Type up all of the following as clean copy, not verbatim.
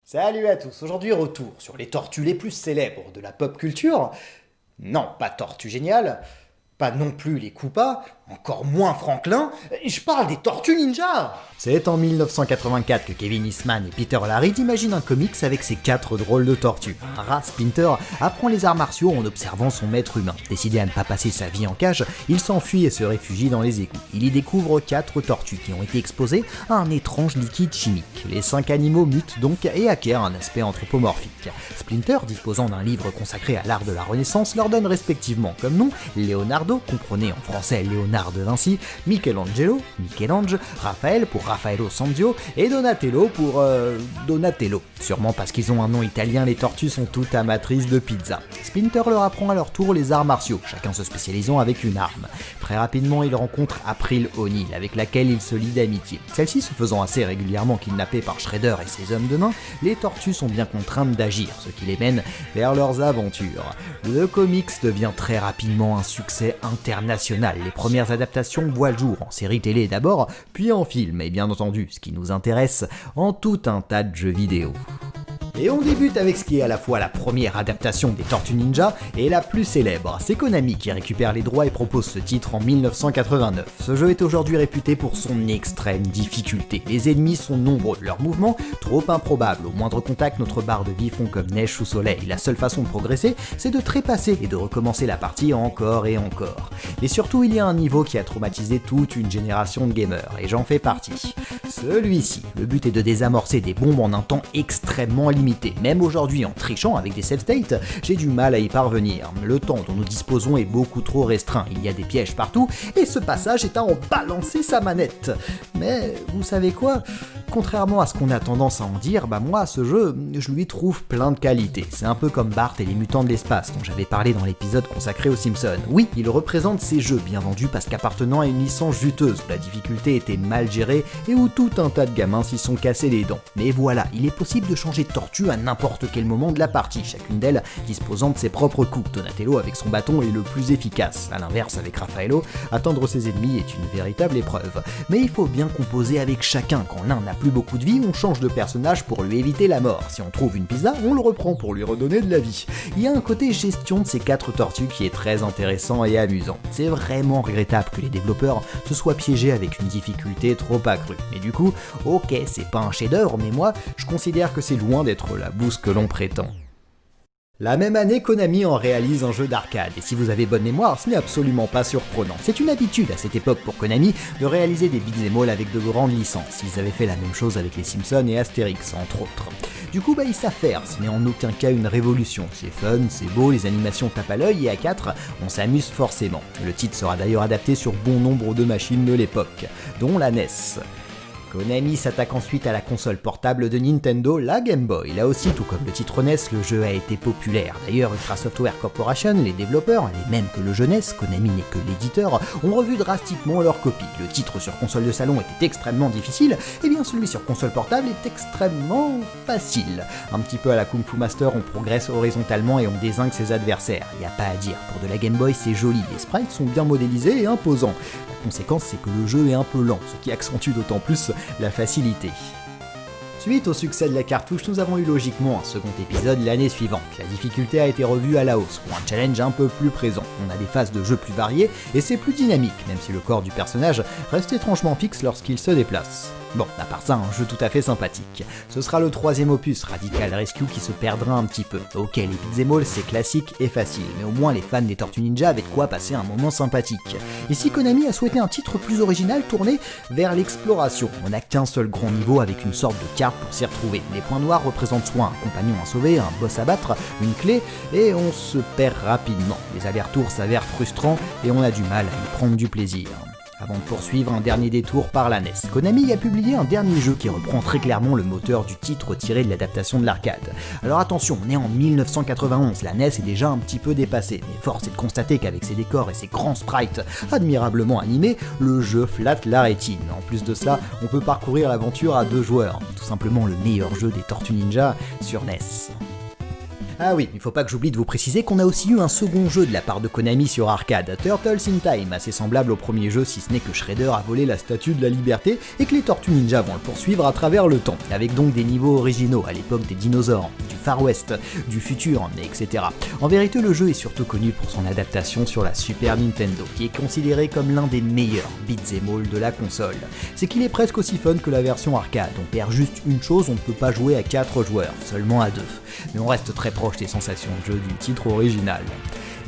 Salut à tous, aujourd'hui retour sur les tortues les plus célèbres de la pop culture. Non, pas Tortue Géniale, pas non plus les Koopas, encore moins Franklin, je parle des Tortues Ninja. C'est en 1984 que Kevin Eastman et Peter Laird imaginent un comics avec ses 4 drôles de tortues. Un rat, Splinter, apprend les arts martiaux en observant son maître humain. Décidé à ne pas passer sa vie en cage, il s'enfuit et se réfugie dans les égouts. Il y découvre 4 tortues qui ont été exposées à un étrange liquide chimique. Les 5 animaux mutent donc et acquièrent un aspect anthropomorphique. Splinter, disposant d'un livre consacré à l'art de la Renaissance, leur donne respectivement comme nom Leonardo, comprenez en français Léonard de Vinci, Michelangelo, Michel-Ange, Raphaël pour Raffaello Sanzio et Donatello pour Donatello. Sûrement parce qu'ils ont un nom italien, les tortues sont toutes amatrices de pizza. Splinter leur apprend à leur tour les arts martiaux, chacun se spécialisant avec une arme. Très rapidement, il rencontre April O'Neil, avec laquelle il se lie d'amitié. Celle-ci se faisant assez régulièrement kidnappée par Shredder et ses hommes de nain, les tortues sont bien contraintes d'agir, ce qui les mène vers leurs aventures. Le comics devient très rapidement un succès international. Les premières adaptations voient le jour en série télé d'abord, puis en film, et bien entendu, ce qui nous intéresse, en tout un tas de jeux vidéo. Et on débute avec ce qui est à la fois la première adaptation des Tortues Ninja et la plus célèbre. C'est Konami qui récupère les droits et propose ce titre en 1989. Ce jeu est aujourd'hui réputé pour son extrême difficulté. Les ennemis sont nombreux, leurs mouvements trop improbables. Au moindre contact, notre barre de vie fond comme neige sous soleil. La seule façon de progresser, c'est de trépasser et de recommencer la partie encore et encore. Mais surtout, il y a un niveau qui a traumatisé toute une génération de gamers, et j'en fais partie. Celui-ci, le but est de désamorcer des bombes en un temps extrêmement limité. Même aujourd'hui, en trichant avec des save states, j'ai du mal à y parvenir. Le temps dont nous disposons est beaucoup trop restreint, il y a des pièges partout, et ce passage est à en balancer sa manette. Mais vous savez quoi ? Contrairement à ce qu'on a tendance à en dire, moi, ce jeu, je lui trouve plein de qualités. C'est un peu comme Bart et les mutants de l'espace, dont j'avais parlé dans l'épisode consacré aux Simpsons. Oui, il représente ces jeux bien vendus parce qu'appartenant à une licence juteuse, où la difficulté était mal gérée et où tout un tas de gamins s'y sont cassés les dents. Mais voilà, il est possible de changer de tortue à n'importe quel moment de la partie, chacune d'elles disposant de ses propres coups. Donatello avec son bâton est le plus efficace. À l'inverse, avec Raffaello, atteindre ses ennemis est une véritable épreuve. Mais il faut bien composer avec chacun. Quand l'un n'a plus beaucoup de vie, on change de personnage pour lui éviter la mort. Si on trouve une pizza, on le reprend pour lui redonner de la vie. Il y a un côté gestion de ces 4 tortues qui est très intéressant et amusant. C'est vraiment regrettable que les développeurs se soient piégés avec une difficulté trop accrue. Mais du coup, ok, c'est pas un chef-d'œuvre, mais moi, je considère que c'est loin d'être la bouse que l'on prétend. La même année, Konami en réalise un jeu d'arcade, et si vous avez bonne mémoire, ce n'est absolument pas surprenant. C'est une habitude à cette époque pour Konami de réaliser des beat'em all avec de grandes licences. Ils avaient fait la même chose avec les Simpsons et Astérix, entre autres. Du coup, ils savent faire, ce n'est en aucun cas une révolution. C'est fun, c'est beau, les animations tapent à l'œil, et à 4, on s'amuse forcément. Le titre sera d'ailleurs adapté sur bon nombre de machines de l'époque, dont la NES. Konami s'attaque ensuite à la console portable de Nintendo, la Game Boy. Là aussi, tout comme le titre NES, le jeu a été populaire. D'ailleurs, Ultra Software Corporation, les développeurs, les mêmes que le jeu NES, Konami n'est que l'éditeur, ont revu drastiquement leur copie. Le titre sur console de salon était extrêmement difficile, et bien celui sur console portable est extrêmement facile. Un petit peu à la Kung Fu Master, on progresse horizontalement et on dézingue ses adversaires. Y a pas à dire, pour de la Game Boy c'est joli, les sprites sont bien modélisés et imposants. La conséquence c'est que le jeu est un peu lent, ce qui accentue d'autant plus la facilité. Suite au succès de la cartouche, nous avons eu logiquement un second épisode l'année suivante. La difficulté a été revue à la hausse, pour un challenge un peu plus présent. On a des phases de jeu plus variées, et c'est plus dynamique, même si le corps du personnage reste étrangement fixe lorsqu'il se déplace. Bon, à part ça, un jeu tout à fait sympathique. Ce sera le 3e opus, Radical Rescue, qui se perdra un petit peu. Ok, les beat'em all, c'est classique et facile, mais au moins les fans des Tortues Ninja avaient de quoi passer un moment sympathique. Ici, Konami a souhaité un titre plus original tourné vers l'exploration. On n'a qu'un seul grand niveau avec une sorte de carte pour s'y retrouver. Les points noirs représentent soit un compagnon à sauver, un boss à battre, une clé, et on se perd rapidement. Les allers-retours s'avèrent frustrants et on a du mal à y prendre du plaisir. Avant de poursuivre, un dernier détour par la NES. Konami a publié un dernier jeu qui reprend très clairement le moteur du titre tiré de l'adaptation de l'arcade. Alors attention, on est en 1991, la NES est déjà un petit peu dépassée, mais force est de constater qu'avec ses décors et ses grands sprites admirablement animés, le jeu flatte la rétine. En plus de cela, on peut parcourir l'aventure à 2 joueurs, tout simplement le meilleur jeu des Tortues Ninja sur NES. Ah oui, il faut pas que j'oublie de vous préciser qu'on a aussi eu un second jeu de la part de Konami sur arcade, Turtles in Time, assez semblable au premier jeu si ce n'est que Shredder a volé la statue de la liberté et que les Tortues Ninja vont le poursuivre à travers le temps, avec donc des niveaux originaux à l'époque des dinosaures, du Far West, du futur, etc. En vérité, le jeu est surtout connu pour son adaptation sur la Super Nintendo, qui est considéré comme l'un des meilleurs beat'em all de la console. C'est qu'il est presque aussi fun que la version arcade, on perd juste une chose, on ne peut pas jouer à 4 joueurs, seulement à 2. Mais on reste très proche des sensations de jeu du titre original.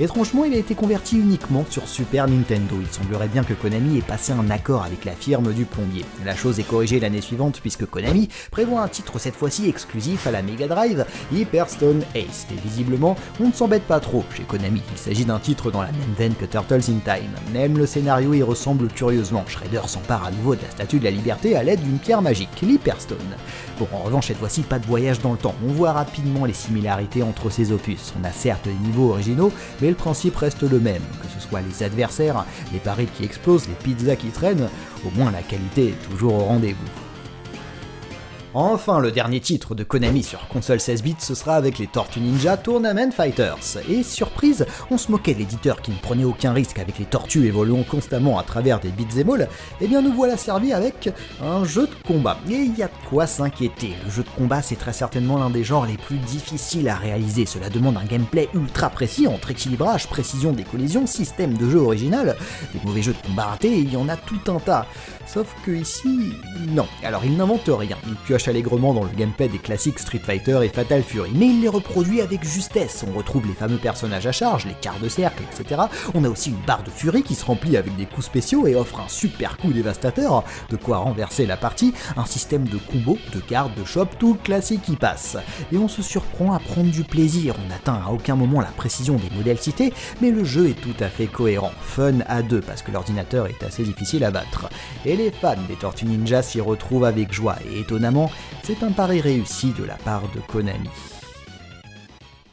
Étrangement, il a été converti uniquement sur Super Nintendo. Il semblerait bien que Konami ait passé un accord avec la firme du plombier. La chose est corrigée l'année suivante puisque Konami prévoit un titre cette fois-ci exclusif à la Mega Drive, Hyper Stone Ace. Et visiblement, on ne s'embête pas trop chez Konami. Il s'agit d'un titre dans la même veine que Turtles in Time. Même le scénario y ressemble curieusement. Shredder s'empare à nouveau de la Statue de la Liberté à l'aide d'une pierre magique, l'Hyperstone. Bon, en revanche, cette fois-ci, pas de voyage dans le temps. On voit rapidement les similarités entre ces opus. On a certes les niveaux originaux, mais le principe reste le même, que ce soit les adversaires, les barils qui explosent, les pizzas qui traînent, au moins la qualité est toujours au rendez-vous. Enfin, le dernier titre de Konami sur console 16 bits, ce sera avec les Tortues Ninja Tournament Fighters. Et surprise, on se moquait de l'éditeur qui ne prenait aucun risque avec les tortues évoluant constamment à travers des beat'em all. Eh bien nous voilà servis avec un jeu de combat. Et il y a de quoi s'inquiéter. Le jeu de combat, c'est très certainement l'un des genres les plus difficiles à réaliser. Cela demande un gameplay ultra précis entre équilibrage, précision des collisions, système de jeu original. Des mauvais jeux de combat ratés, il y en a tout un tas. Sauf que ici, non. Alors il n'invente rien. Il pioche allègrement dans le gameplay des classiques Street Fighter et Fatal Fury, mais il les reproduit avec justesse. On retrouve les fameux personnages à charge, les quarts de cercle, etc. On a aussi une barre de furie qui se remplit avec des coups spéciaux et offre un super coup dévastateur, de quoi renverser la partie, un système de combos, de cartes, de shop, tout le classique y passe. Et on se surprend à prendre du plaisir, on n'atteint à aucun moment la précision des modèles cités, mais le jeu est tout à fait cohérent, fun à deux parce que l'ordinateur est assez difficile à battre. Et les fans des Tortues Ninja s'y retrouvent avec joie, et étonnamment, c'est un pari réussi de la part de Konami.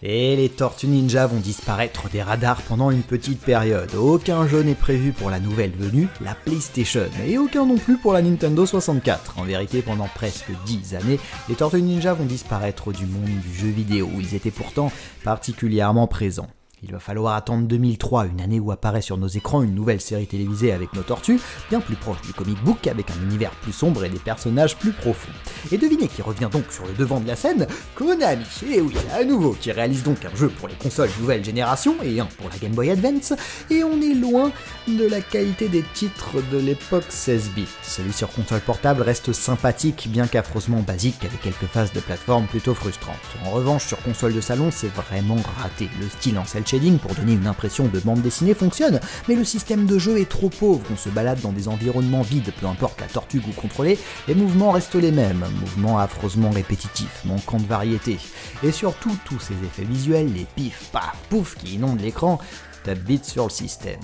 Et les Tortues Ninja vont disparaître des radars pendant une petite période. Aucun jeu n'est prévu pour la nouvelle venue, la PlayStation, et aucun non plus pour la Nintendo 64. En vérité, pendant presque 10 années, les Tortues Ninja vont disparaître du monde du jeu vidéo, où ils étaient pourtant particulièrement présents. Il va falloir attendre 2003, une année où apparaît sur nos écrans une nouvelle série télévisée avec nos tortues, bien plus proche du comic book, avec un univers plus sombre et des personnages plus profonds. Et devinez qui revient donc sur le devant de la scène, Konami. Et oui, à nouveau, qui réalise donc un jeu pour les consoles nouvelle génération et un pour la Game Boy Advance, et on est loin de la qualité des titres de l'époque 16 bits. Celui sur console portable reste sympathique, bien qu'affreusement basique, avec quelques phases de plateforme plutôt frustrantes. En revanche, sur console de salon, c'est vraiment raté. Le style en cel shading pour donner une impression de bande dessinée fonctionne, mais le système de jeu est trop pauvre, on se balade dans des environnements vides, peu importe la tortue que vous contrôlez, les mouvements restent les mêmes, mouvements affreusement répétitifs, manquant de variété. Et surtout, tous ces effets visuels, les pif, paf, pouf qui inondent l'écran, tapent vite sur le système.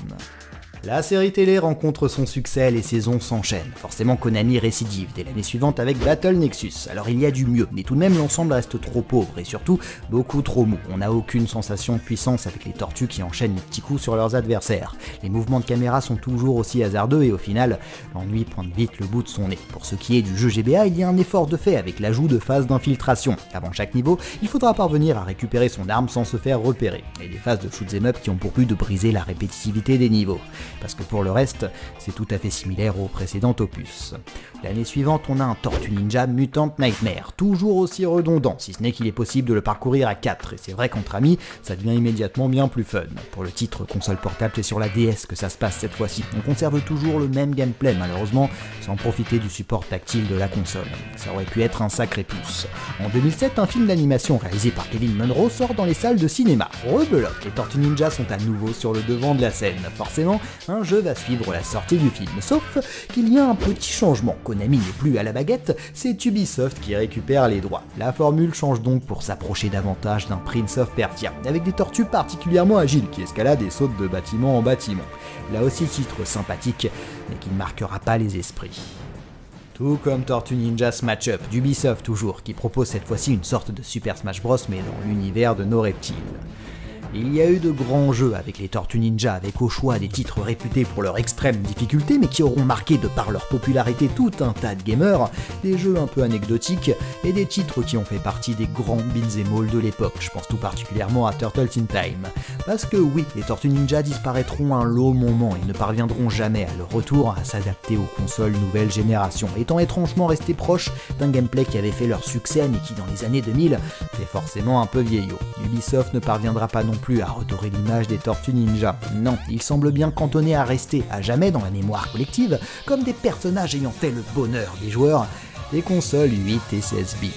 La série télé rencontre son succès, les saisons s'enchaînent. Forcément, Konami récidive dès l'année suivante avec Battle Nexus. Alors il y a du mieux, mais tout de même l'ensemble reste trop pauvre et surtout beaucoup trop mou. On n'a aucune sensation de puissance avec les tortues qui enchaînent les petits coups sur leurs adversaires. Les mouvements de caméra sont toujours aussi hasardeux et au final, l'ennui pointe vite le bout de son nez. Pour ce qui est du jeu GBA, il y a un effort de fait avec l'ajout de phases d'infiltration. Avant chaque niveau, il faudra parvenir à récupérer son arme sans se faire repérer. Et des phases de shoot'em up qui ont pour but de briser la répétitivité des niveaux. Parce que pour le reste, c'est tout à fait similaire au précédent opus. L'année suivante, on a un Tortue Ninja Mutant Nightmare, toujours aussi redondant, si ce n'est qu'il est possible de le parcourir à 4, et c'est vrai qu'entre amis, ça devient immédiatement bien plus fun. Pour le titre console portable, c'est sur la DS que ça se passe cette fois-ci. On conserve toujours le même gameplay, malheureusement, sans profiter du support tactile de la console. Ça aurait pu être un sacré plus. En 2007, un film d'animation réalisé par Kevin Munro sort dans les salles de cinéma. Rebelote, les Tortues Ninja sont à nouveau sur le devant de la scène. Forcément, un jeu va suivre la sortie du film, sauf qu'il y a un petit changement. Konami n'est plus à la baguette, c'est Ubisoft qui récupère les droits. La formule change donc pour s'approcher davantage d'un Prince of Persia, avec des tortues particulièrement agiles qui escaladent et sautent de bâtiment en bâtiment. Là aussi titre sympathique, mais qui ne marquera pas les esprits. Tout comme Tortue Ninja Smash Up d'Ubisoft toujours, qui propose cette fois-ci une sorte de Super Smash Bros mais dans l'univers de nos reptiles. Il y a eu de grands jeux avec les Tortues Ninja, avec au choix des titres réputés pour leur extrême difficulté, mais qui auront marqué de par leur popularité tout un tas de gamers, des jeux un peu anecdotiques, et des titres qui ont fait partie des grands beat'em all de l'époque, je pense tout particulièrement à Turtles in Time. Parce que oui, les Tortues Ninja disparaîtront un long moment et ne parviendront jamais à leur retour à s'adapter aux consoles nouvelle génération, étant étrangement restés proches d'un gameplay qui avait fait leur succès mais qui dans les années 2000 est forcément un peu vieillot. Ubisoft ne parviendra pas non plus à redorer l'image des Tortues Ninja. Non, ils semblent bien cantonnés à rester à jamais dans la mémoire collective comme des personnages ayant fait le bonheur des joueurs des consoles 8 et 16 bits.